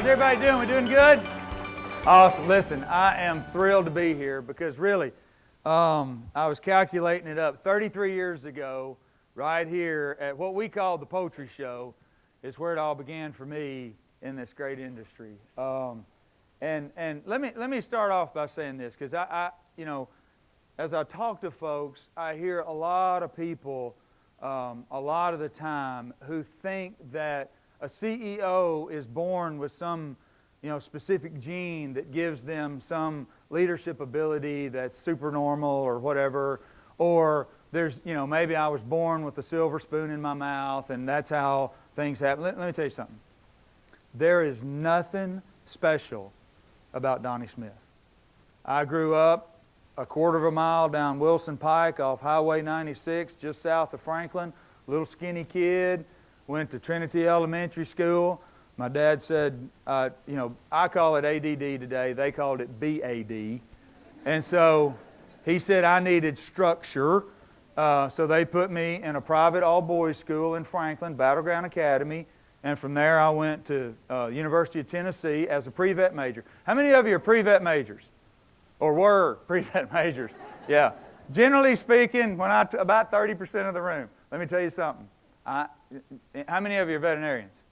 everybody doing? We doing good? Awesome. Listen, I am thrilled to be here because really, I was calculating it up 33 years ago, right here at what we call the Poultry Show, is where it all began for me in this great industry. And let me start off by saying this, because I as I talk to folks, I hear a lot of people a lot of the time who think that a CEO is born with some specific gene that gives them some leadership ability that's super normal or whatever, or there's maybe I was born with a silver spoon in my mouth and that's how things happen. Let me tell you something. There is nothing special about Donnie Smith. I grew up a quarter of a mile down Wilson Pike off Highway 96, just south of Franklin. Little skinny kid, went to Trinity Elementary School. My dad said, I call it ADD today. They called it BAD. And so he said I needed structure. So they put me in a private all-boys school in Franklin, Battleground Academy. And from there I went to University of Tennessee as a pre-vet major. How many of you are pre-vet majors? Or were pre-vet majors? Yeah. Generally speaking, about 30% of the room. Let me tell you something. How many of you are veterinarians?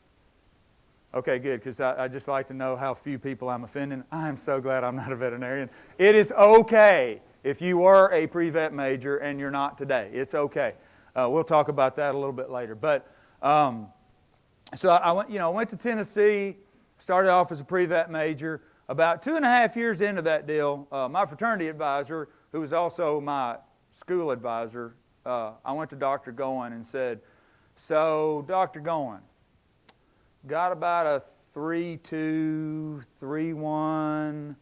Okay, good, because I just like to know how few people I'm offending. I am so glad I'm not a veterinarian. It is okay if you were a pre-vet major and you're not today. It's okay. We'll talk about that a little bit later. But so I went to Tennessee, started off as a pre-vet major. About 2.5 years into that deal, my fraternity advisor, who was also my school advisor, I went to Dr. Goen and said, "So, Dr. Goen, got about a 3.2, 3.1,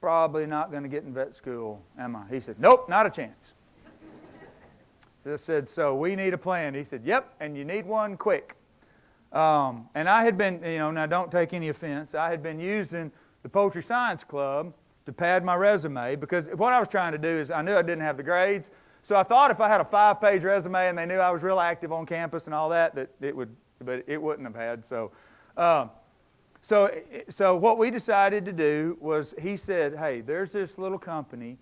probably not going to get in vet school, am I?" He said, "Nope, not a chance." I said, "So we need a plan." He said, "Yep, and you need one quick." And I had been, now don't take any offense, I had been using the Poultry Science Club to pad my resume, because what I was trying to do is I knew I didn't have the grades, so I thought if I had a 5-page resume and they knew I was real active on campus and all that it would, but it wouldn't have had. So what we decided to do was, he said, "Hey, there's this little company."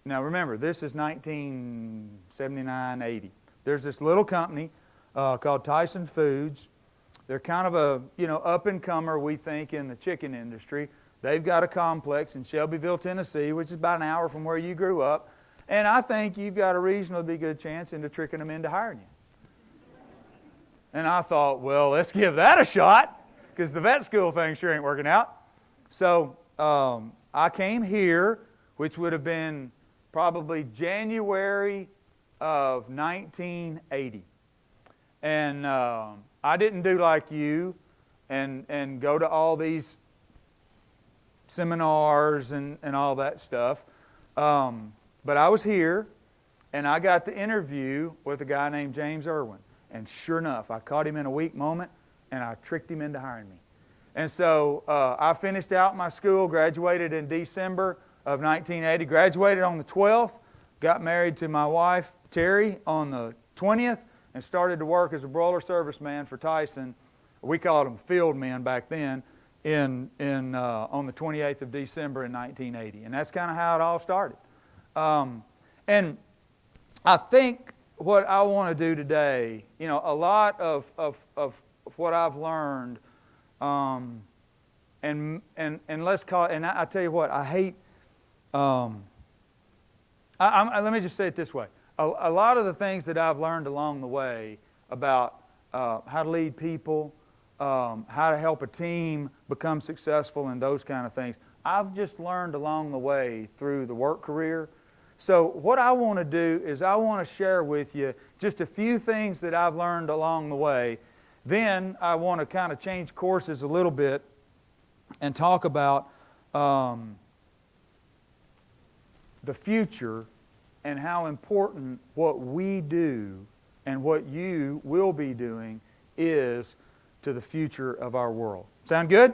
Now remember, this is 1979, 80. There's this little company called Tyson Foods. They're kind of a up-and-comer, we think, in the chicken industry. They've got a complex in Shelbyville, Tennessee, which is about an hour from where you grew up. And I think you've got a reasonably good chance into tricking them into hiring you. And I thought, well, let's give that a shot, because the vet school thing sure ain't working out. So I came here, which would have been probably January of 1980. And I didn't do like you and go to all these seminars and all that stuff. But I was here, and I got to interview with a guy named James Irwin. And sure enough, I caught him in a weak moment, and I tricked him into hiring me. And so I finished out my school, graduated in December of 1980, graduated on the 12th, got married to my wife, Terry, on the 20th, and started to work as a broiler serviceman for Tyson. We called them field men back then, on the 28th of December in 1980. And that's kind of how it all started. And I think what I want to do today, a lot of what I've learned, and let's call it, and I tell you what, I hate, let me just say it this way. A lot of the things that I've learned along the way about how to lead people, how to help a team become successful and those kind of things, I've just learned along the way through the work career. So what I want to do is I want to share with you just a few things that I've learned along the way. Then I want to kind of change courses a little bit and talk about the future and how important what we do and what you will be doing is to the future of our world. Sound good?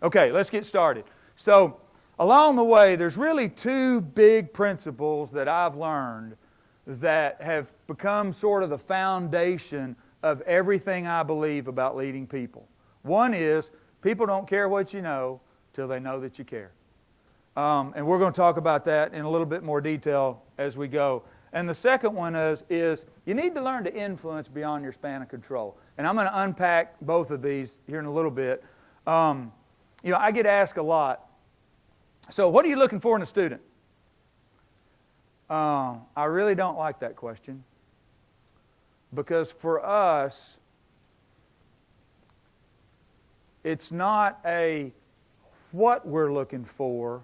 Okay, let's get started. So, along the way, there's really two big principles that I've learned that have become sort of the foundation of everything I believe about leading people. One is People don't care what you know till they know that you care. And we're going to talk about that in a little bit more detail as we go. And the second one is you need to learn to influence beyond your span of control. And I'm going to unpack both of these here in a little bit. I get asked a lot, so what are you looking for in a student? I really don't like that question, because for us, it's not a what we're looking for,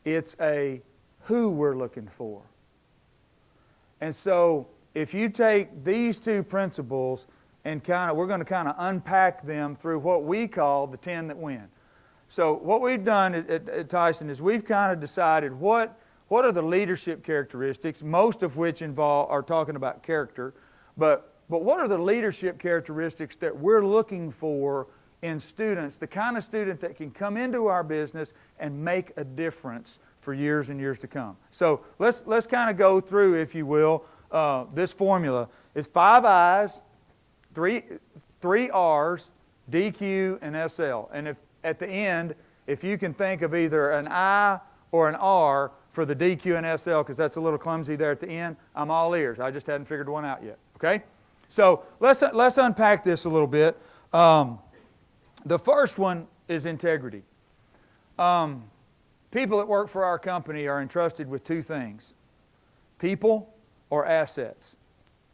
it's a who we're looking for. And so if you take these two principles and we're going to unpack them through what we call the 10 that win. So what we've done at Tyson is we've kind of decided what are the leadership characteristics, most of which are talking about character, but what are the leadership characteristics that we're looking for in students, the kind of student that can come into our business and make a difference for years and years to come. So let's kind of go through, if you will, this formula. It's 5 I's, 3 R's, DQ, and SL. And if at the end, if you can think of either an I or an R for the DQ and SL, because that's a little clumsy there at the end, I'm all ears. I just hadn't figured one out yet. Okay? So let's unpack this a little bit. The first one is integrity. People that work for our company are entrusted with 2 things: people or assets.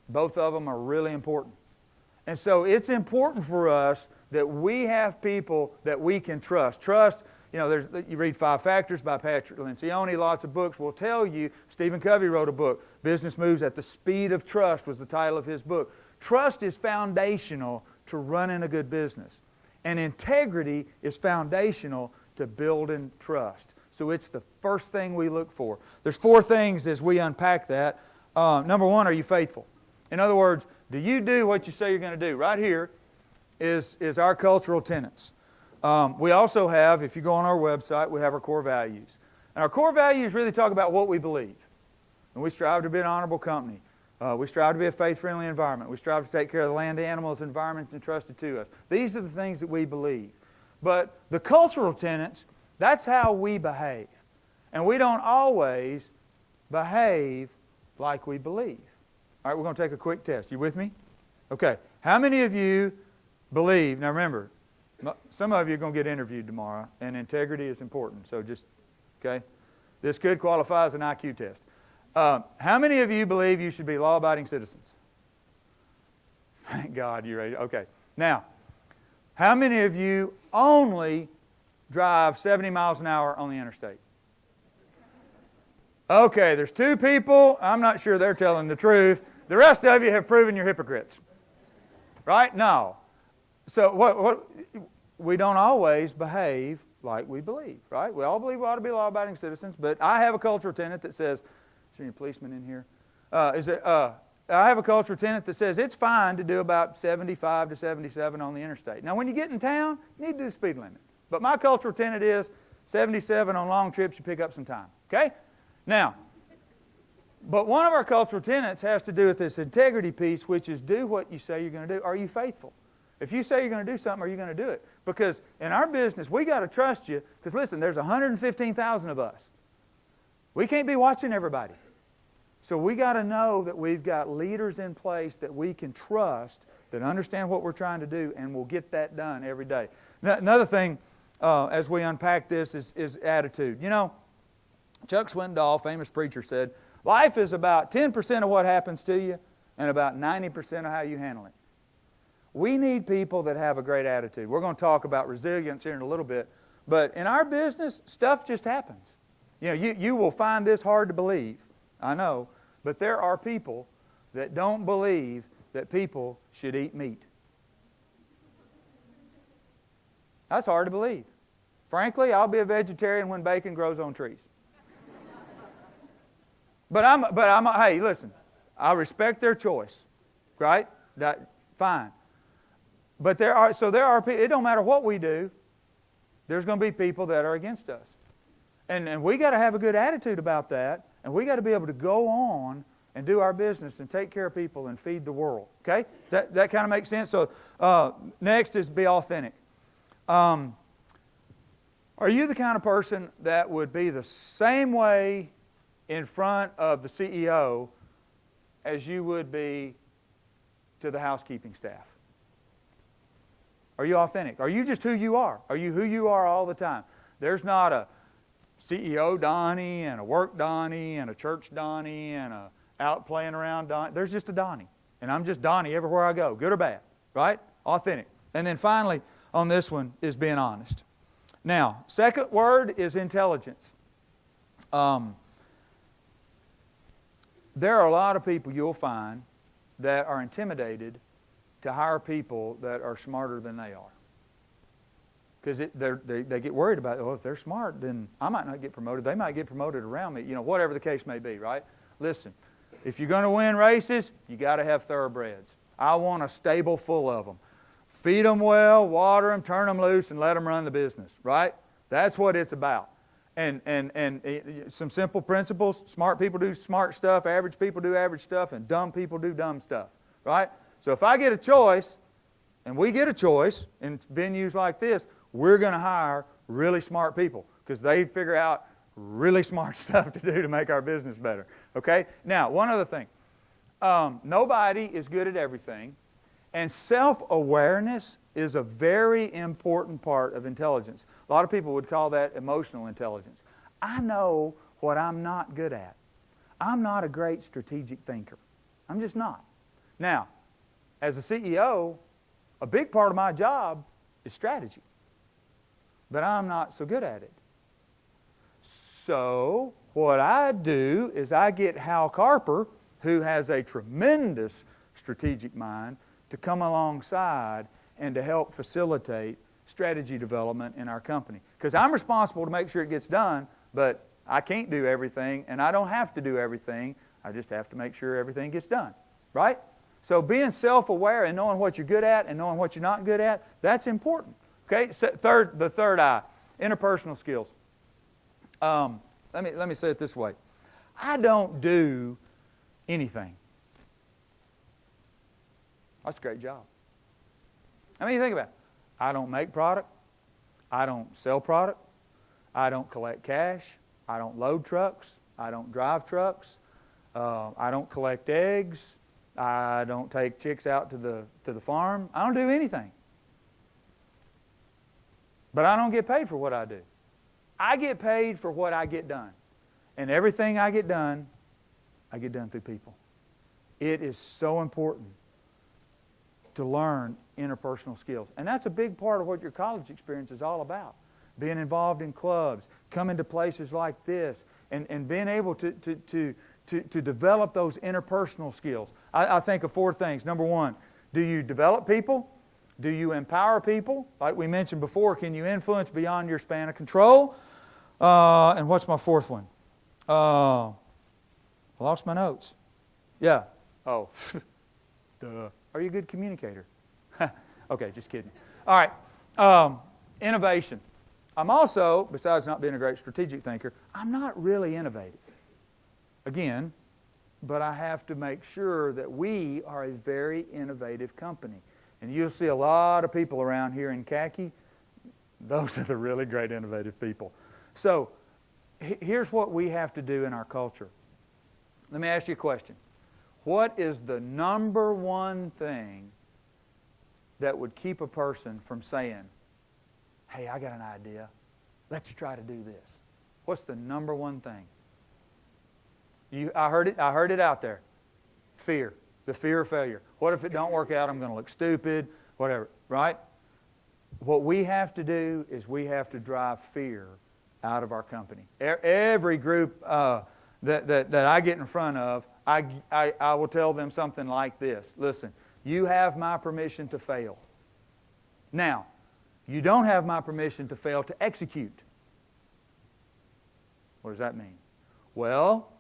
Both of them are really important. And so it's important for us that we have people that we can trust. Trust, you read 5 Factors by Patrick Lencioni, lots of books will tell you. Stephen Covey wrote a book, Business Moves at the Speed of Trust was the title of his book. Trust is foundational to running a good business. And integrity is foundational to building trust. So it's the first thing we look for. There's 4 things as we unpack that. Number 1, are you faithful? In other words, do you do what you say you're going to do? Right here is our cultural tenets. We also have, if you go on our website, we have our core values. And our core values really talk about what we believe. And we strive to be an honorable company. We strive to be a faith-friendly environment. We strive to take care of the land, animals, environment entrusted to us. These are the things that we believe. But the cultural tenets, that's how we behave. And we don't always behave like we believe. All right, we're going to take a quick test. You with me? Okay. How many of you believe, now remember, some of you are going to get interviewed tomorrow, and integrity is important. So just, okay? This could qualify as an IQ test. How many of you believe you should be law-abiding citizens? Thank God you're ready. Okay. Now, how many of you only drive 70 miles an hour on the interstate? Okay, there's 2 people. I'm not sure they're telling the truth. The rest of you have proven you're hypocrites. Right? No. So we don't always behave like we believe, right? We all believe we ought to be law-abiding citizens, but I have a cultural tenet that says, is there any policemen in here? I have a cultural tenet that says it's fine to do about 75 to 77 on the interstate. Now, when you get in town, you need to do the speed limit. But my cultural tenet is 77 on long trips, you pick up some time. Okay? Now, but one of our cultural tenets has to do with this integrity piece, which is do what you say you're going to do. Are you faithful? If you say you're going to do something, are you going to do it? Because in our business, we got to trust you. Because listen, there's 115,000 of us. We can't be watching everybody. So we got to know that we've got leaders in place that we can trust, that understand what we're trying to do, and will get that done every day. Another thing, as we unpack this, is attitude. Chuck Swindoll, famous preacher, said, life is about 10% of what happens to you and about 90% of how you handle it. We need people that have a great attitude. We're going to talk about resilience here in a little bit. But in our business, stuff just happens. You will find this hard to believe. I know. But there are people that don't believe that people should eat meat. That's hard to believe. Frankly, I'll be a vegetarian when bacon grows on trees. Hey, listen, I respect their choice, right? Fine. But there are people, it don't matter what we do, there's going to be people that are against us. And we got to have a good attitude about that, and we got to be able to go on and do our business and take care of people and feed the world. Okay? That kind of makes sense? So next is be authentic. Are you the kind of person that would be the same way in front of the CEO as you would be to the housekeeping staff? Are you authentic? Are you just who you are? Are you who you are all the time? There's not a CEO Donnie and a work Donnie and a church Donnie and a out playing around Donnie. There's just a Donnie. And I'm just Donnie everywhere I go, good or bad, right? Authentic. And then finally, on this one, is being honest. Now, second word is intelligence. There are a lot of people you'll find that are intimidated to hire people that are smarter than they are. Because they get worried about, if they're smart, then I might not get promoted. They might get promoted around me, whatever the case may be, right? Listen, if you're going to win races, you got to have thoroughbreds. I want a stable full of them. Feed them well, water them, turn them loose, and let them run the business, right? That's what it's about. And some simple principles: smart people do smart stuff, average people do average stuff, and dumb people do dumb stuff, right? So if I get a choice, and we get a choice in venues like this, we're going to hire really smart people because they figure out really smart stuff to do to make our business better. Okay? Now, one other thing. Nobody is good at everything, and self-awareness is a very important part of intelligence. A lot of people would call that emotional intelligence. I know what I'm not good at. I'm not a great strategic thinker. I'm just not. Now, as a CEO, a big part of my job is strategy. But I'm not so good at it. So what I do is I get Hal Carper, who has a tremendous strategic mind, to come alongside and to help facilitate strategy development in our company. Because I'm responsible to make sure it gets done, but I can't do everything, and I don't have to do everything. I just have to make sure everything gets done. Right? So being self-aware and knowing what you're good at and knowing what you're not good at, that's important. Okay, so the third I, interpersonal skills. Let me say it this way. I don't do anything. That's a great job. I mean, you think about it. I don't make product. I don't sell product. I don't collect cash. I don't load trucks. I don't drive trucks. I don't collect eggs. I don't take chicks out to the farm. I don't do anything. But I don't get paid for what I do. I get paid for what I get done. And everything I get done through people. It is so important to learn interpersonal skills. And that's a big part of what your college experience is all about. Being involved in clubs, coming to places like this, and being able to develop those interpersonal skills. I think of four things. Number one, do you develop people? Do you empower people? Like we mentioned before, can you influence beyond your span of control? And what's my fourth one? I lost my notes. Yeah. Oh. Duh. Are you a good communicator? Okay, just kidding. All right. Innovation. I'm also, besides not being a great strategic thinker, I'm not really innovative. Again, but I have to make sure that we are a very innovative company. And you'll see a lot of people around here in khaki. Those are the really great innovative people. So here's what we have to do in our culture. Let me ask you a question. What is the number one thing that would keep a person from saying, hey, I got an idea. Let's try to do this. What's the number one thing? I heard it out there. Fear. The fear of failure. What if it don't work out? I'm going to look stupid, whatever, right? What we have to do is we have to drive fear out of our company. Every group that I get in front of, I will tell them something like this. Listen, you have my permission to fail. Now, you don't have my permission to fail to execute. What does that mean? Well,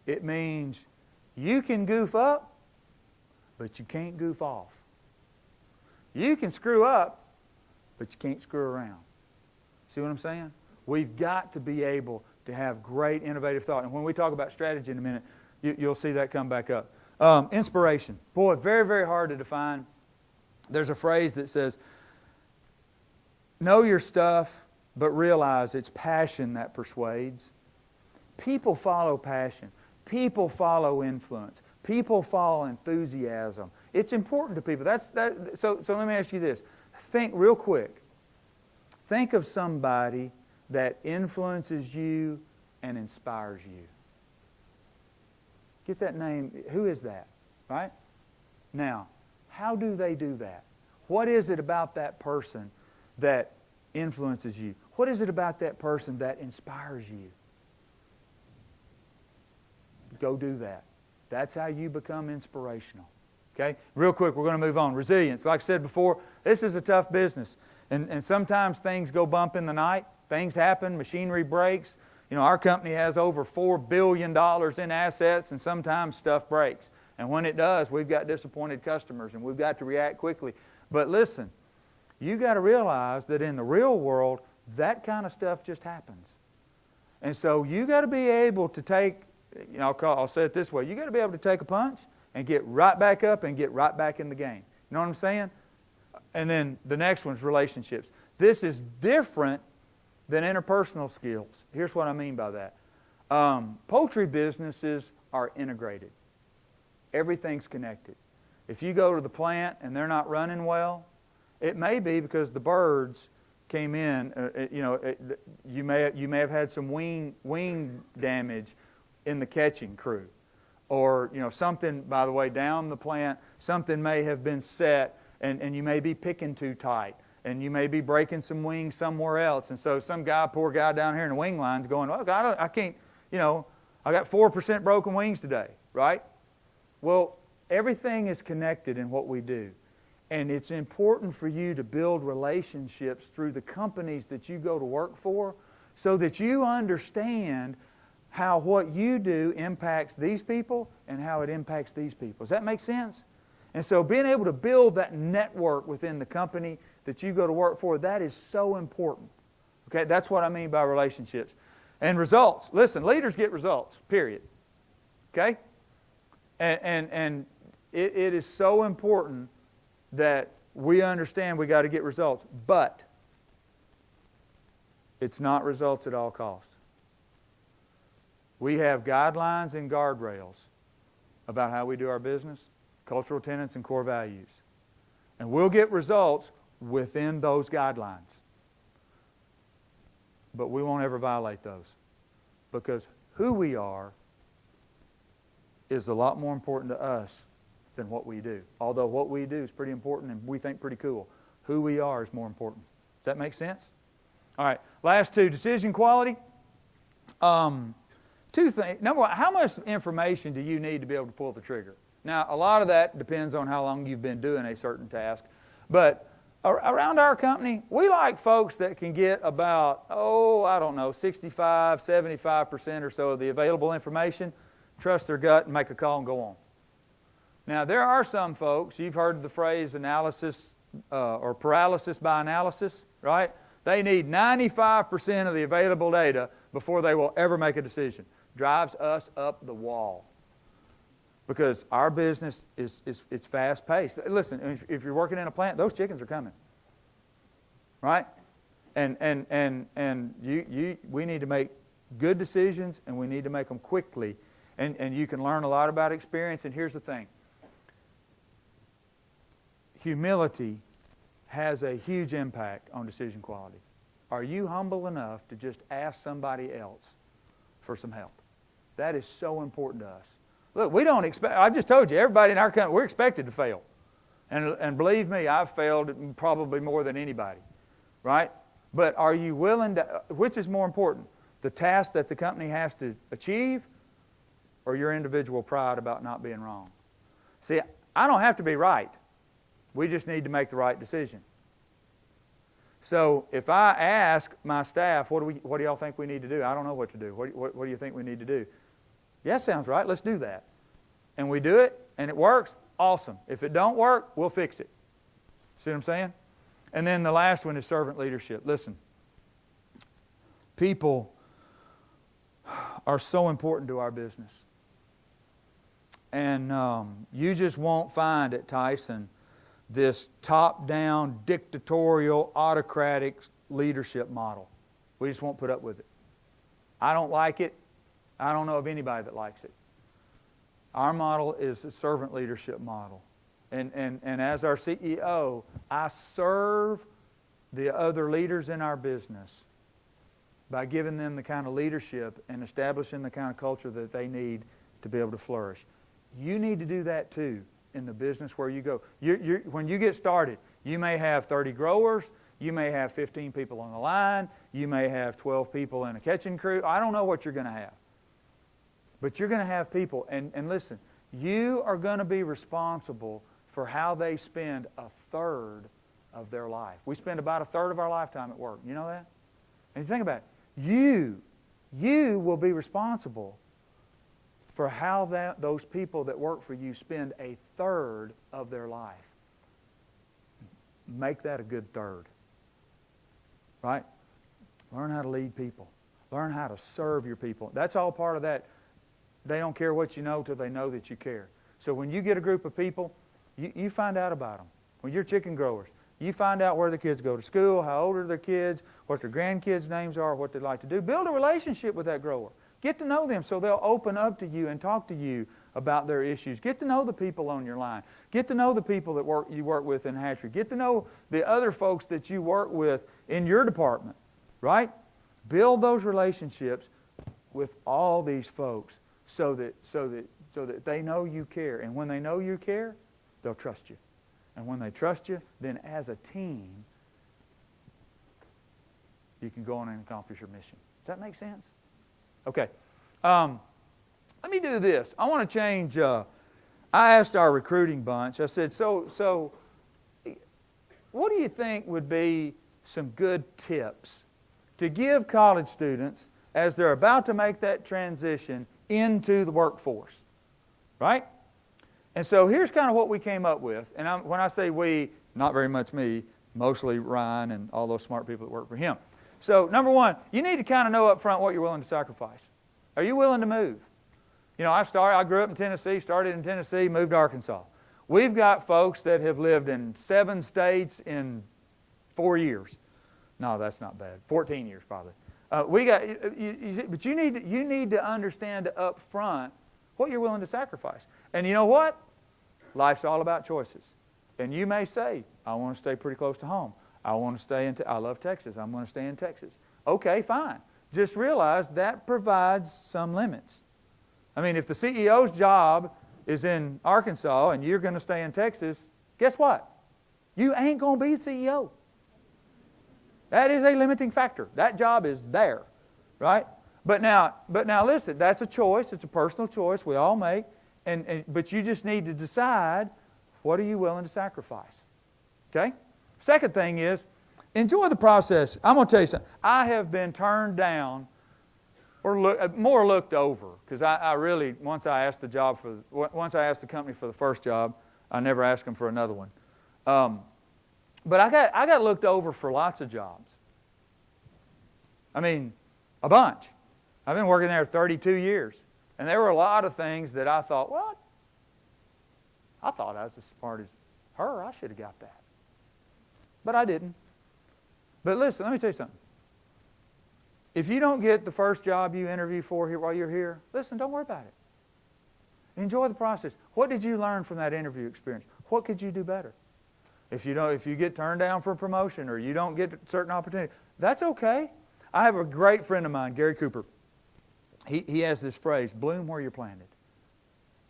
it means you can goof up, but you can't goof off. You can screw up, but you can't screw around. See what I'm saying? We've got to be able to have great innovative thought. And when we talk about strategy in a minute, you'll see that come back up. Inspiration. Boy, very, very hard to define. There's a phrase that says, know your stuff, but realize it's passion that persuades. People follow passion. People follow influence. People follow enthusiasm. It's important to people. So let me ask you this. Think real quick. Think of somebody that influences you and inspires you. Get that name. Who is that? Right? Now, how do they do that? What is it about that person that influences you? What is it about that person that inspires you? Go do that. That's how you become inspirational. Okay? Real quick, we're going to move on. Resilience. Like I said before, this is a tough business. And sometimes things go bump in the night. Things happen. Machinery breaks. You know, our company has over $4 billion in assets, and sometimes stuff breaks. And when it does, we've got disappointed customers, and we've got to react quickly. But listen, you got to realize that in the real world, that kind of stuff just happens. And so you got to be able to take, you know, I'll say it this way, you got to be able to take a punch and get right back up and get right back in the game. You know what I'm saying? And then the next one's relationships. This is different than interpersonal skills. Here's what I mean by that. Poultry businesses are integrated. Everything's connected. If you go to the plant and they're not running well, it may be because the birds came in. You may have had some wing damage in the catching crew, or something. By the way, down the plant, something may have been set, and you may be picking too tight, and you may be breaking some wings somewhere else. And so some poor guy down here in the wing line's going, "Well, I can't. I got 4% broken wings today." Right? Well, everything is connected in what we do. And it's important for you to build relationships through the companies that you go to work for so that you understand how what you do impacts these people and how it impacts these people. Does that make sense? And so being able to build that network within the company that you go to work for, that is so important. Okay, that's what I mean by relationships. And results. Listen, leaders get results, period. Okay? And it is so important that we understand we got to get results. But it's not results at all costs. We have guidelines and guardrails about how we do our business, cultural tenets and core values. And we'll get results within those guidelines. But we won't ever violate those. Because who we are is a lot more important to us than what we do. Although what we do is pretty important and we think pretty cool. Who we are is more important. Does that make sense? All right. Last two, decision quality. Two things. Number one, how much information do you need to be able to pull the trigger? Now, a lot of that depends on how long you've been doing a certain task. But around our company, we like folks that can get about, 65, 75% or so of the available information, trust their gut and make a call and go on. Now, there are some folks, you've heard the phrase analysis or paralysis by analysis, right? They need 95% of the available data before they will ever make a decision. Drives us up the wall. Because our business it's fast-paced. Listen, if you're working in a plant, those chickens are coming. Right? And we need to make good decisions, and we need to make them quickly. And you can learn a lot about experience. And here's the thing. Humility has a huge impact on decision quality. Are you humble enough to just ask somebody else for some help? That is so important to us. Look, we don't expect, I just told you, everybody in our company, we're expected to fail. And believe me, I've failed probably more than anybody. Right? But are you willing to, which is more important? The task that the company has to achieve or your individual pride about not being wrong? See, I don't have to be right. We just need to make the right decision. So if I ask my staff, what do y'all think we need to do? I don't know what to do. What do you think we need to do? Yeah, sounds right. Let's do that. And we do it, and it works. Awesome. If it don't work, we'll fix it. See what I'm saying? And then the last one is servant leadership. Listen, people are so important to our business. And you just won't find at Tyson this top-down, dictatorial, autocratic leadership model. We just won't put up with it. I don't like it. I don't know of anybody that likes it. Our model is a servant leadership model. And as our CEO, I serve the other leaders in our business by giving them the kind of leadership and establishing the kind of culture that they need to be able to flourish. You need to do that too in the business where you go. When you get started, you may have 30 growers, you may have 15 people on the line, you may have 12 people in a catching crew. I don't know what you're going to have. But you're going to have people, and listen, you are going to be responsible for how they spend a third of their life. We spend about a third of our lifetime at work. You know that? And you think about it. You will be responsible for how those people that work for you spend a third of their life. Make that a good third. Right? Learn how to lead people. Learn how to serve your people. That's all part of that. They don't care what you know till they know that you care. So when you get a group of people, you find out about them. When you're chicken growers, you find out where the kids go to school, how old are their kids, what their grandkids' names are, what they like to do. Build a relationship with that grower. Get to know them so they'll open up to you and talk to you about their issues. Get to know the people on your line. Get to know the people that you work with in hatchery. Get to know the other folks that you work with in your department, right? Build those relationships with all these folks so that they know you care. And when they know you care, they'll trust you. And when they trust you, then as a team, you can go on and accomplish your mission. Does that make sense? Okay. Let me do this. I want to change. I asked our recruiting bunch, I said, so what do you think would be some good tips to give college students as they're about to make that transition into the workforce? Right? And so here's kind of what we came up with. And when I say we, not very much me, mostly Ryan and all those smart people that work for him. So number one, you need to kind of know up front what you're willing to sacrifice. Are you willing to move? You know, I grew up in Tennessee, started in Tennessee, moved to Arkansas. We've got folks that have lived in 7 states in 4 years. No, that's not bad. 14 years probably. But you need to understand up front what you're willing to sacrifice. And you know what? Life's all about choices. And you may say, I want to stay pretty close to home. I want to stay I love Texas. I'm going to stay in Texas. Okay, fine. Just realize that provides some limits. I mean, if the CEO's job is in Arkansas and you're going to stay in Texas, guess what? You ain't going to be the CEO. That is a limiting factor. That job is there, right? But now listen, that's a choice. It's a personal choice we all make. But you just need to decide, what are you willing to sacrifice? Okay? Second thing is, enjoy the process. I'm going to tell you something. I have been turned down or more looked over because I really, once I asked the company for the first job, I never asked them for another one. But I got looked over for lots of jobs. I mean, a bunch. I've been working there 32 years. And there were a lot of things that I thought, what? I thought I was as smart as her. I should have got that. But I didn't. But listen, let me tell you something. If you don't get the first job you interview for here while you're here, listen, don't worry about it. Enjoy the process. What did you learn from that interview experience? What could you do better? If you get turned down for a promotion or you don't get a certain opportunity, that's okay. I have a great friend of mine, Gary Cooper. He has this phrase, bloom where you're planted.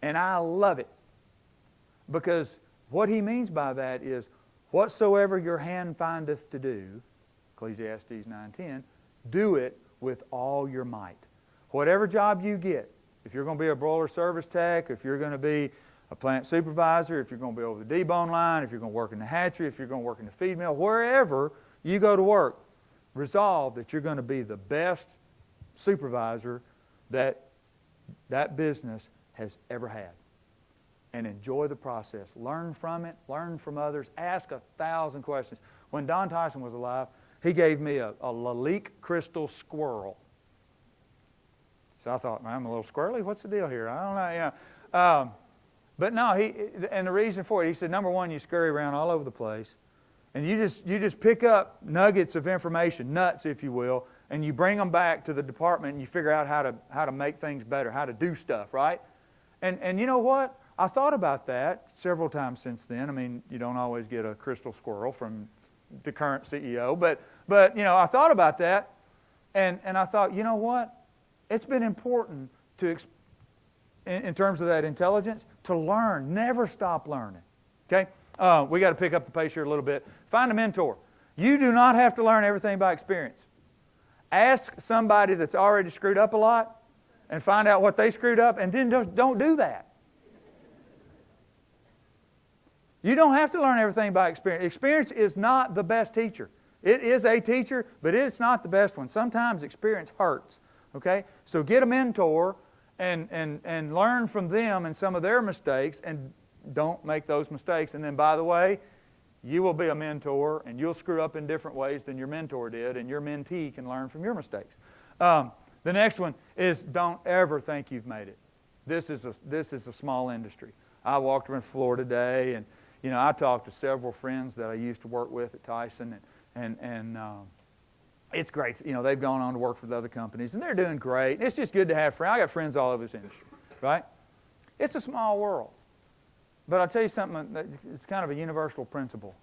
And I love it. Because what he means by that is, whatsoever your hand findeth to do, Ecclesiastes 9:10, do it with all your might. Whatever job you get, if you're going to be a broiler service tech, if you're going to be a plant supervisor, if you're going to be over the debone line, if you're going to work in the hatchery, if you're going to work in the feed mill, wherever you go to work, resolve that you're going to be the best supervisor that business has ever had. And enjoy the process. Learn from it. Learn from others. Ask 1,000 questions. When Don Tyson was alive, he gave me a Lalique crystal squirrel. So I thought, man, I'm a little squirrely. What's the deal here? I don't know. But no, and the reason for it, he said, number one, you scurry around all over the place. And you just pick up nuggets of information, nuts, if you will, and you bring them back to the department and you figure out how to make things better, how to do stuff, right? And you know what? I thought about that several times since then. I mean, you don't always get a crystal squirrel from the current CEO, but you know, I thought about that, and I thought, you know what? It's been important to, in terms of that intelligence, to learn, never stop learning. Okay? We got to pick up the pace here a little bit. Find a mentor. You do not have to learn everything by experience. Ask somebody that's already screwed up a lot and find out what they screwed up, and then don't do that. You don't have to learn everything by experience. Experience is not the best teacher. It is a teacher, but it's not the best one. Sometimes experience hurts. Okay? So get a mentor and learn from them and some of their mistakes, and don't make those mistakes. And then, by the way, you will be a mentor, and you'll screw up in different ways than your mentor did, and your mentee can learn from your mistakes. The next one is don't ever think you've made it. This is a small industry. I walked around the floor today, and you know, I talked to several friends that I used to work with at Tyson, and it's great. You know, they've gone on to work for the other companies, and they're doing great. It's just good to have friends. I got friends all over this industry, right? It's a small world. But I'll tell you something, it's kind of a universal principle.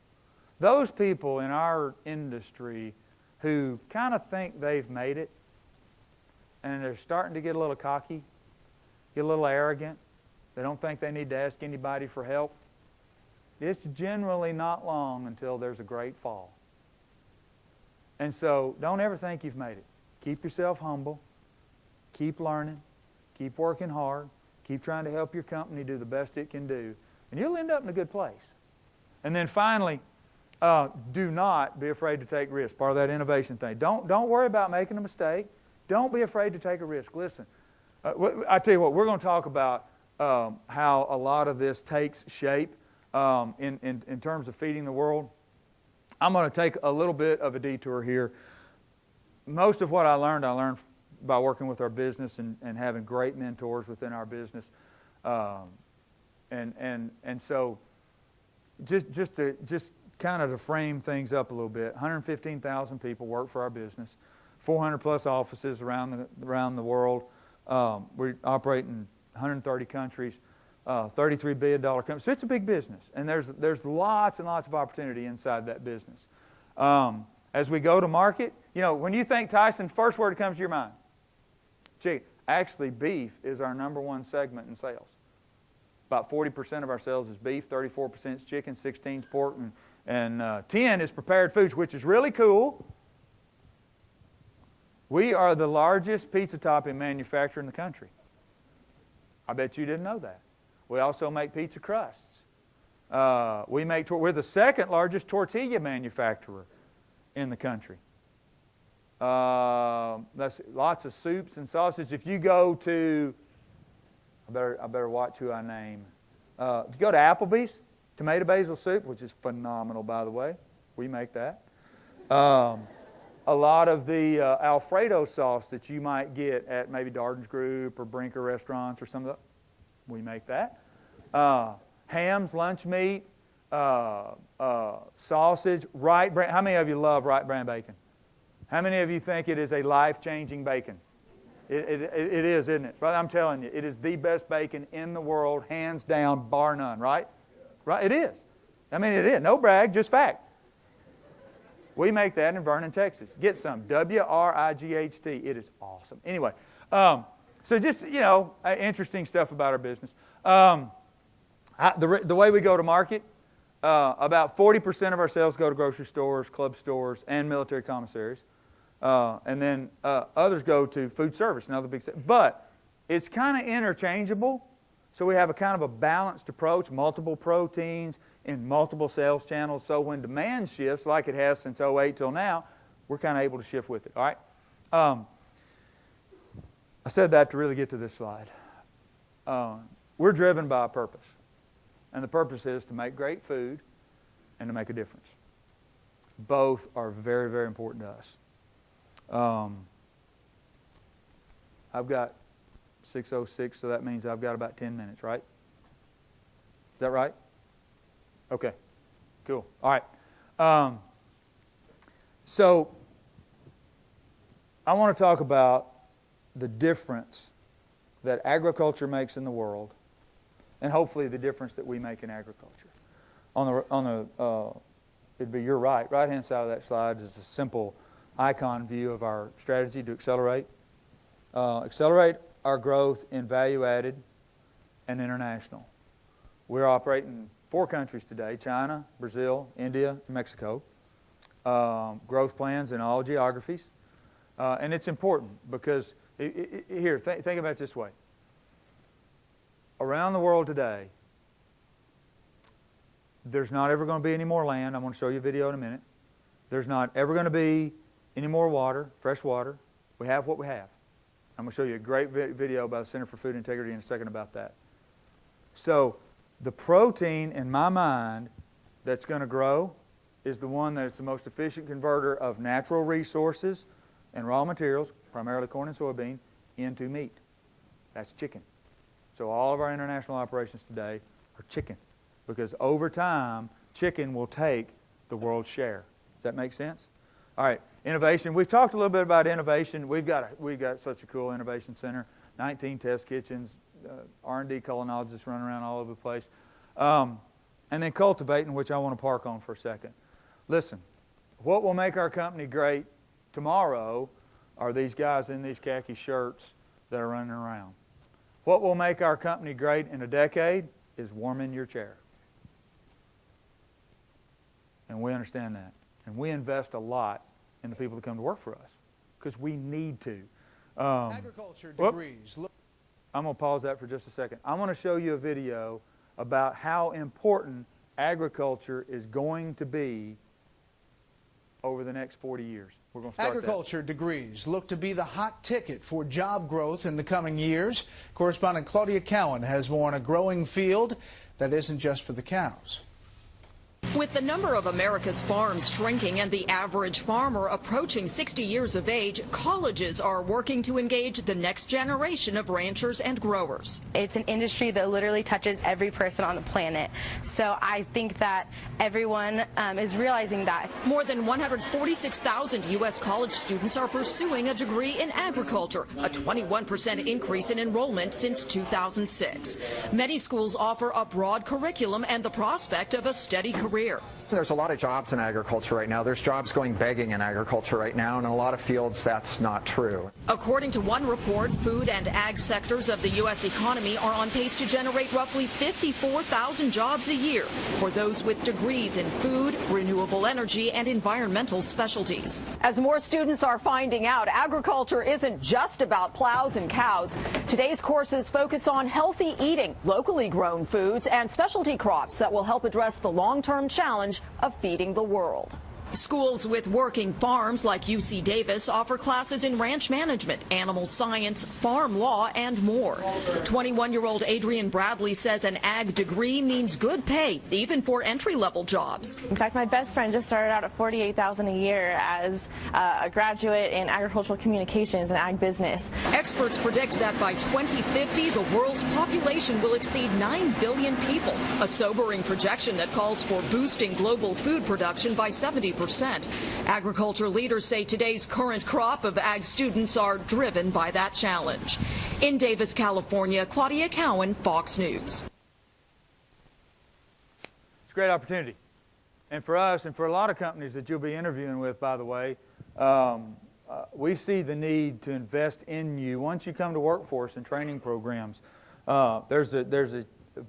Those people in our industry who kind of think they've made it, and they're starting to get a little cocky, get a little arrogant, they don't think they need to ask anybody for help, it's generally not long until there's a great fall. And so don't ever think you've made it. Keep yourself humble. Keep learning. Keep working hard. Keep trying to help your company do the best it can do. And you'll end up in a good place. And then finally, do not be afraid to take risks. Part of that innovation thing. Don't worry about making a mistake. Don't be afraid to take a risk. Listen, I tell you what, we're going to talk about how a lot of this takes shape in terms of feeding the world. I'm going to take a little bit of a detour here. Most of what I learned by working with our business and having great mentors within our business. And so just kind of to frame things up a little bit, 115,000 people work for our business, 400 plus offices around the world. We operate in 130 countries, $33 billion company. So it's a big business, and there's lots and lots of opportunity inside that business. As we go to market, you know, when you think Tyson, first word that comes to your mind, chicken. Actually, beef is our number one segment in sales. About 40% of our sales is beef, 34% is chicken, 16% is pork, and 10% is prepared foods, which is really cool. We are the largest pizza topping manufacturer in the country. I bet you didn't know that. We also make pizza crusts. We're the second largest tortilla manufacturer in the country. That's lots of soups and sausages. If you go to, I better watch who I name. If you go to Applebee's, tomato basil soup, which is phenomenal, by the way. We make that. A lot of the Alfredo sauce that you might get at maybe Darden's Group or Brinker restaurants or some of the, we make that. Hams, lunch meat, sausage, Wright brand. How many of you love Wright brand bacon? How many of you think it is a life-changing bacon? It is, isn't it? Brother, I'm telling you, it is the best bacon in the world, hands down, bar none, right? Right? It is. I mean, it is. No brag, just fact. We make that in Vernon, Texas. Get some. W-R-I-G-H-T. It is awesome. Anyway, so just, you know, interesting stuff about our business. The way we go to market, about 40% of our sales go to grocery stores, club stores, and military commissaries. And then others go to food service, another big set. But it's kind of interchangeable. So we have a kind of a balanced approach, multiple proteins in multiple sales channels. So when demand shifts, like it has since 2008 till now, we're kind of able to shift with it. All right. I said that to really get to this slide. We're driven by a purpose. And the purpose is to make great food and to make a difference. Both are very, very important to us. I've got 6:06, so that means I've got about 10 minutes, right? Is that right? Okay, cool. All right. So I want to talk about the difference that agriculture makes in the world, and hopefully the difference that we make in agriculture. It'd be your right-hand side of that slide is a simple icon view of our strategy to accelerate our growth in value-added and international. We're operating in 4 countries today: China, Brazil, India, and Mexico. Growth plans in all geographies. And it's important because, think about it this way. Around the world today, there's not ever going to be any more land. I'm going to show you a video in a minute. There's not ever going to be any more water, fresh water. We have what we have. I'm going to show you a great video by the Center for Food Integrity in a second about that. So the protein in my mind that's going to grow is the one that's the most efficient converter of natural resources and raw materials, primarily corn and soybean, into meat. That's chicken. So all of our international operations today are chicken, because over time, chicken will take the world's share. Does that make sense? All right, innovation. We've talked a little bit about innovation. We've got such a cool innovation center, 19 test kitchens, R&D culinologists running around all over the place. And then cultivating, which I want to park on for a second. Listen, what will make our company great tomorrow are these guys in these khaki shirts that are running around. What will make our company great in a decade is warming your chair. And we understand that. And we invest a lot in the people that come to work for us because we need to. Agriculture degrees. I'm going to pause that for just a second. I want to show you a video about how important agriculture is going to be over the next 40 years. We're going to start Agriculture degrees look to be the hot ticket for job growth in the coming years. Correspondent Claudia Cowan has more on a growing field that isn't just for the cows. With the number of America's farms shrinking and the average farmer approaching 60 years of age, colleges are working to engage the next generation of ranchers and growers. It's an industry that literally touches every person on the planet. So I think that everyone is realizing that. More than 146,000 U.S. college students are pursuing a degree in agriculture, a 21% increase in enrollment since 2006. Many schools offer a broad curriculum and the prospect of a steady career. There's a lot of jobs in agriculture right now. There's jobs going begging in agriculture right now, and in a lot of fields that's not true. According to one report, food and ag sectors of the U.S. economy are on pace to generate roughly 54,000 jobs a year for those with degrees in food, renewable energy, and environmental specialties. As more students are finding out, agriculture isn't just about plows and cows. Today's courses focus on healthy eating, locally grown foods, and specialty crops that will help address the long-term challenge of feeding the world. Schools with working farms like UC Davis offer classes in ranch management, animal science, farm law, and more. 21-year-old Adrian Bradley says an ag degree means good pay, even for entry-level jobs. In fact, my best friend just started out at $48,000 a year as a graduate in agricultural communications and ag business. Experts predict that by 2050, the world's population will exceed 9 billion people, a sobering projection that calls for boosting global food production by 70%. Agriculture leaders say today's current crop of ag students are driven by that challenge. In Davis, California, Claudia Cowan, Fox News. It's a great opportunity. And for us, and for a lot of companies that you'll be interviewing with, by the way, we see the need to invest in you. Once you come to work for us in training programs, there's a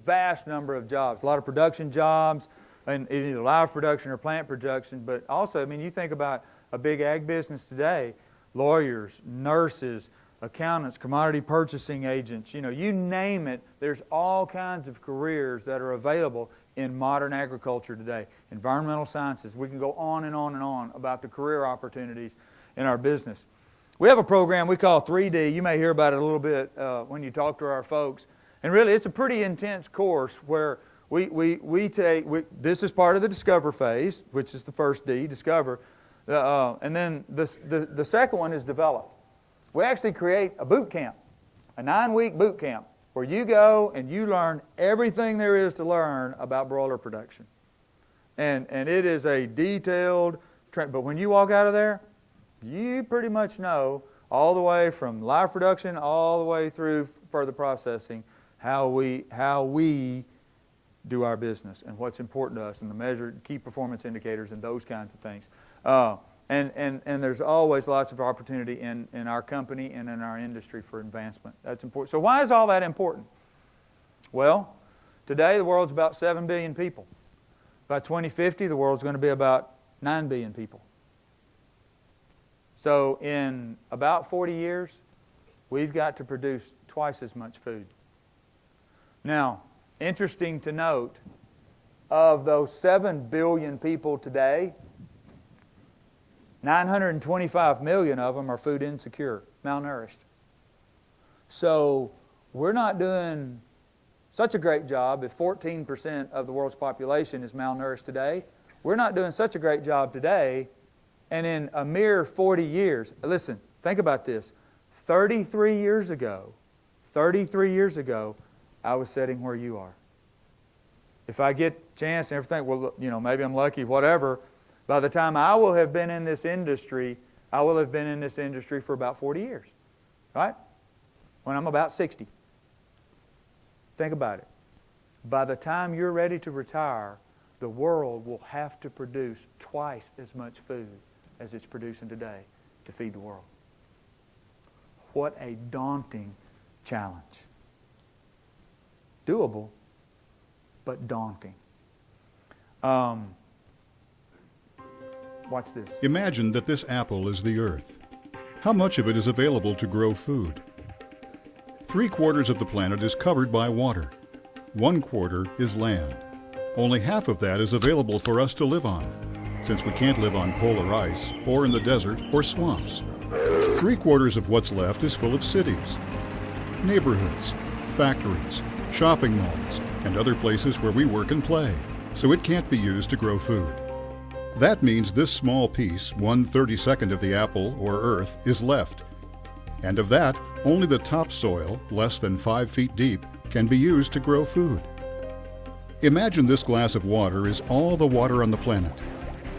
vast number of jobs, a lot of production jobs, and either live production or plant production, but also, I mean, you think about a big ag business today, lawyers, nurses, accountants, commodity purchasing agents, you name it, there's all kinds of careers that are available in modern agriculture today. Environmental sciences, we can go on and on and on about the career opportunities in our business. We have a program we call 3D. You may hear about it a little bit when you talk to our folks. And really, it's a pretty intense course where this is part of the discover phase, which is the first D, discover. And then the second one is develop. We actually create a boot camp, a 9-week boot camp where you go and you learn everything there is to learn about broiler production. And it is a detailed, but when you walk out of there, you pretty much know all the way from live production all the way through further processing how we do our business and what's important to us and the measured key performance indicators and those kinds of things. And there's always lots of opportunity in our company and in our industry for advancement. That's important. So why is all that important? Well, today the world's about 7 billion people. By 2050, the world's going to be about 9 billion people. So in about 40 years, we've got to produce twice as much food. Now, interesting to note, of those 7 billion people today, 925 million of them are food insecure, malnourished. So we're not doing such a great job. If 14% of the world's population is malnourished today, we're not doing such a great job today. And in a mere 40 years, listen, think about this. 33 years ago, I was sitting where you are. If I get a chance and everything, well, maybe I'm lucky, whatever. By the time I will have been in this industry, I will have been in this industry for about 40 years. Right? When I'm about 60. Think about it. By the time you're ready to retire, the world will have to produce twice as much food as it's producing today to feed the world. What a daunting challenge. Doable, but daunting. Watch this. Imagine that this apple is the earth. How much of it is available to grow food? 3/4 of the planet is covered by water. 1/4 is land. Only half of that is available for us to live on, since we can't live on polar ice or in the desert or swamps. 3/4 of what's left is full of cities, neighborhoods, factories, shopping malls, and other places where we work and play, so it can't be used to grow food. That means this small piece, 1/32 of the apple, or earth, is left. And of that, only the topsoil, less than 5 feet deep, can be used to grow food. Imagine this glass of water is all the water on the planet.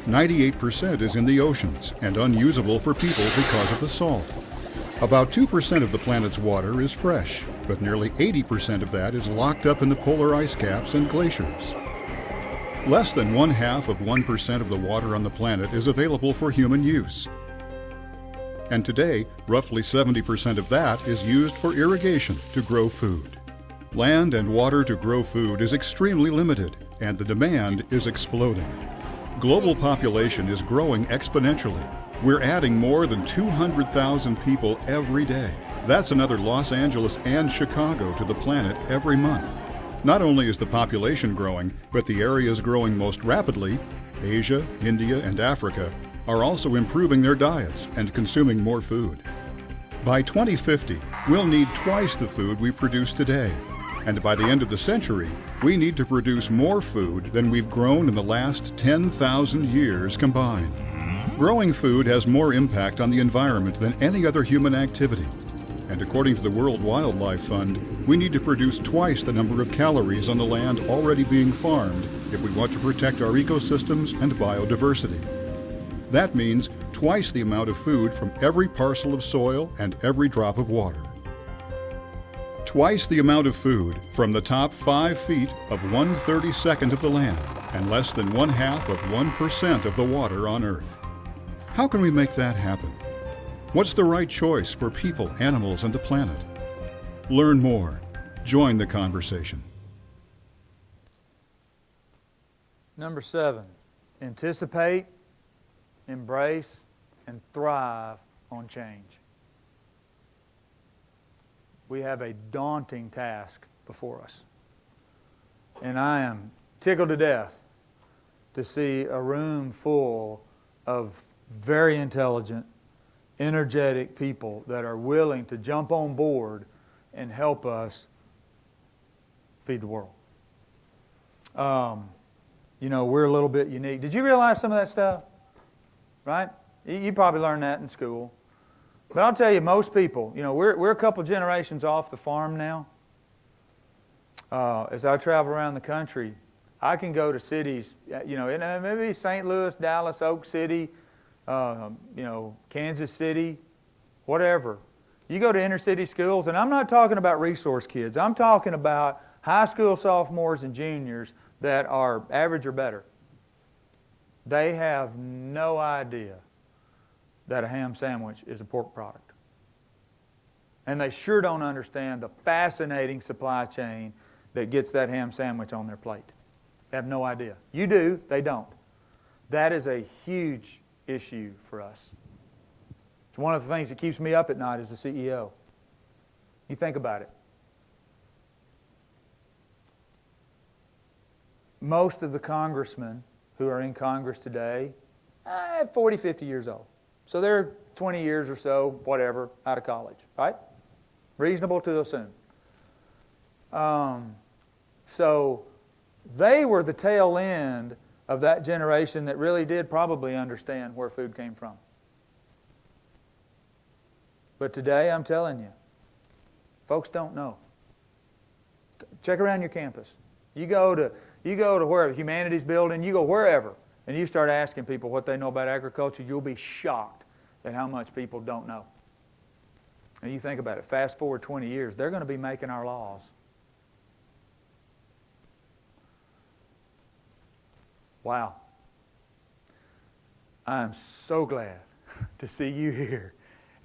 98% is in the oceans and unusable for people because of the salt. About 2% of the planet's water is fresh, but nearly 80% of that is locked up in the polar ice caps and glaciers. Less than 0.5% of the water on the planet is available for human use. And today, roughly 70% of that is used for irrigation to grow food. Land and water to grow food is extremely limited, and the demand is exploding. Global population is growing exponentially. We're adding more than 200,000 people every day. That's another Los Angeles and Chicago to the planet every month. Not only is the population growing, but the areas growing most rapidly, Asia, India, and Africa, are also improving their diets and consuming more food. By 2050, we'll need twice the food we produce today. And by the end of the century, we need to produce more food than we've grown in the last 10,000 years combined. Growing food has more impact on the environment than any other human activity. And according to the World Wildlife Fund, we need to produce twice the number of calories on the land already being farmed if we want to protect our ecosystems and biodiversity. That means twice the amount of food from every parcel of soil and every drop of water. Twice the amount of food from the top 5 feet of 1/32 of the land and less than 0.5% of the water on Earth. How can we make that happen? What's the right choice for people, animals, and the planet? Learn more. Join the conversation. Number 7, anticipate, embrace, and thrive on change. We have a daunting task before us. And I am tickled to death to see a room full of very intelligent, energetic people that are willing to jump on board and help us feed the world. We're a little bit unique. Did you realize some of that stuff? Right? You probably learned that in school. But I'll tell you, most people, we're a couple generations off the farm now. as I travel around the country, I can go to cities, maybe St. Louis, Dallas, Oak City, Kansas City, whatever. You go to inner city schools, and I'm not talking about resource kids. I'm talking about high school sophomores and juniors that are average or better. They have no idea that a ham sandwich is a pork product. And they sure don't understand the fascinating supply chain that gets that ham sandwich on their plate. They have no idea. You do, they don't. That is a huge issue for us. It's one of the things that keeps me up at night as a CEO. You think about it. Most of the congressmen who are in Congress today, 40, 50 years old. So they're 20 years or so, whatever, out of college, right? Reasonable to assume. So they were the tail end of that generation that really did probably understand where food came from. But today, I'm telling you, folks don't know. Check around your campus. You go to wherever, Humanities Building, you go wherever, and you start asking people what they know about agriculture, you'll be shocked at how much people don't know. And you think about it, fast forward 20 years, they're going to be making our laws. Wow. I'm so glad to see you here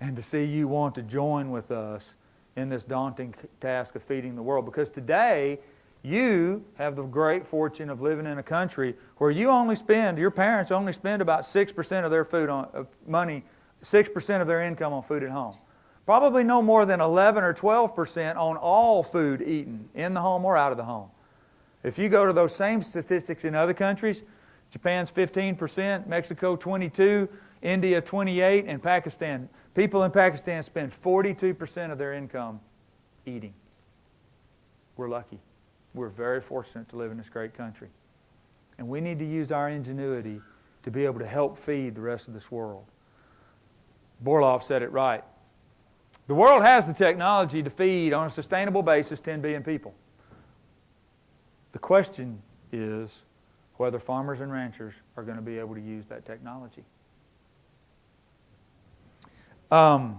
and to see you want to join with us in this daunting task of feeding the world. Because today, you have the great fortune of living in a country where your parents only spend about 6% of their food on money, 6% of their income on food at home. Probably no more than 11 or 12% on all food eaten in the home or out of the home. If you go to those same statistics in other countries, Japan's 15%, Mexico 22%, India 28%, and Pakistan. People in Pakistan spend 42% of their income eating. We're lucky. We're very fortunate to live in this great country. And we need to use our ingenuity to be able to help feed the rest of this world. Borlaug said it right. The world has the technology to feed on a sustainable basis 10 billion people. The question is whether farmers and ranchers are going to be able to use that technology. I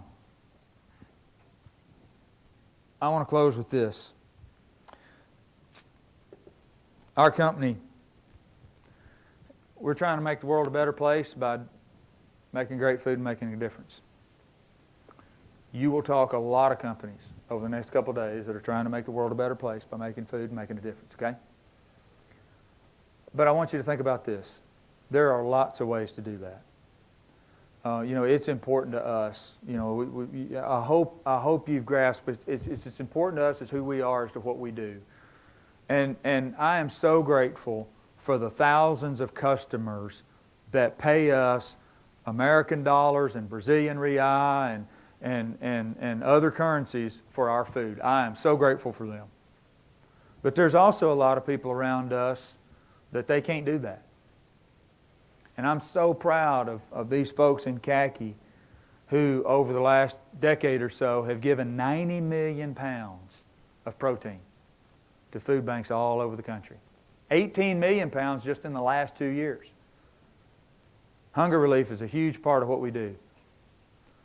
want to close with this. Our company, we're trying to make the world a better place by making great food and making a difference. You will talk to a lot of companies over the next couple of days that are trying to make the world a better place by making food and making a difference, okay? But I want you to think about this. There are lots of ways to do that. It's important to us. I hope you've grasped it's important to us as who we are as to what we do. And I am so grateful for the thousands of customers that pay us American dollars and Brazilian real and other currencies for our food. I am so grateful for them. But there's also a lot of people around us that they can't do that. And I'm so proud of these folks in khaki who, over the last decade or so, have given 90 million pounds of protein to food banks all over the country. 18 million pounds just in the last 2 years. Hunger relief is a huge part of what we do.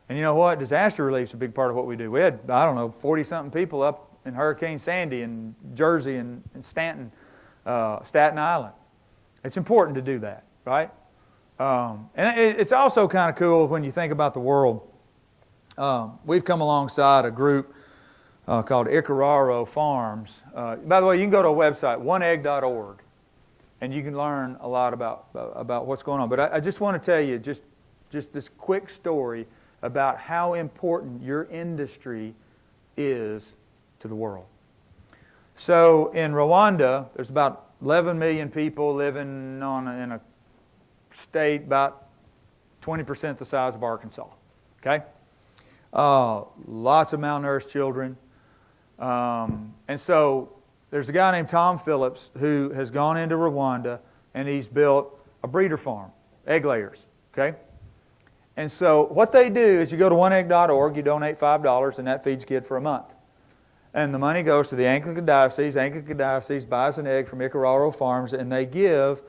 And you know what? Disaster relief is a big part of what we do. We had, 40-something people up in Hurricane Sandy in Jersey and Staten Island. It's important to do that, right? And it's also kind of cool when you think about the world. We've come alongside a group called Icararo Farms. By the way, you can go to a website, oneegg.org, and you can learn a lot about what's going on. But I just want to tell you just this quick story about how important your industry is to the world. So in Rwanda, there's about 11 million people living in a state about 20% the size of Arkansas. Okay? Lots of malnourished children. And so there's a guy named Tom Phillips who has gone into Rwanda and he's built a breeder farm, egg layers. Okay? And so what they do is you go to oneegg.org, you donate $5, and that feeds a kid for a month. And the money goes to the Anglican Diocese. Anglican Diocese buys an egg from Icararo Farms, and they give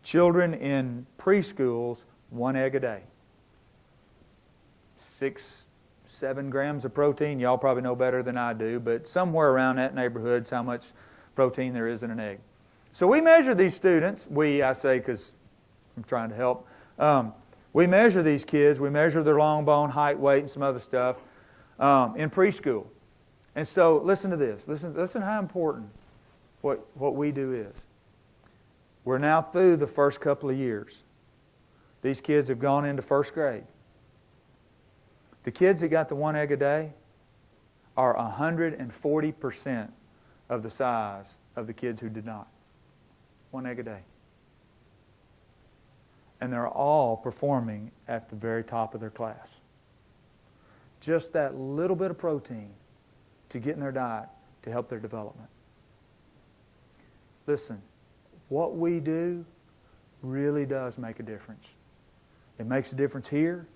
children in preschools 1 egg a day. 6-7 grams of protein. Y'all probably know better than I do, but somewhere around that neighborhood is how much protein there is in an egg. So we measure these students. I say because I'm trying to help. We measure these kids. We measure their long bone, height, weight, and some other stuff in preschool. And so listen to this. Listen how important what we do is. We're now through the first couple of years. These kids have gone into first grade. The kids that got the 1 egg a day are 140% of the size of the kids who did not. 1 egg a day. And they're all performing at the very top of their class. Just that little bit of protein to get in their diet to help their development. Listen, what we do really does make a difference. It makes a difference here,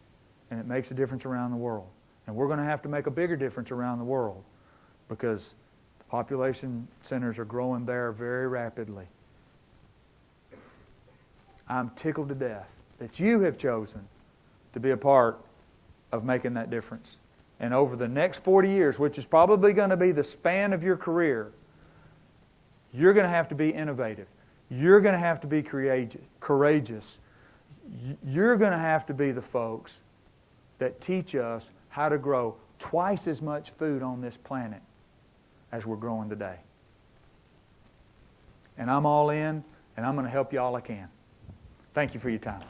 and it makes a difference around the world. And we're going to have to make a bigger difference around the world because the population centers are growing there very rapidly. I'm tickled to death that you have chosen to be a part of making that difference. And over the next 40 years, which is probably going to be the span of your career, you're going to have to be innovative. You're going to have to be courageous. You're going to have to be the folks that teach us how to grow twice as much food on this planet as we're growing today. And I'm all in, and I'm going to help you all I can. Thank you for your time.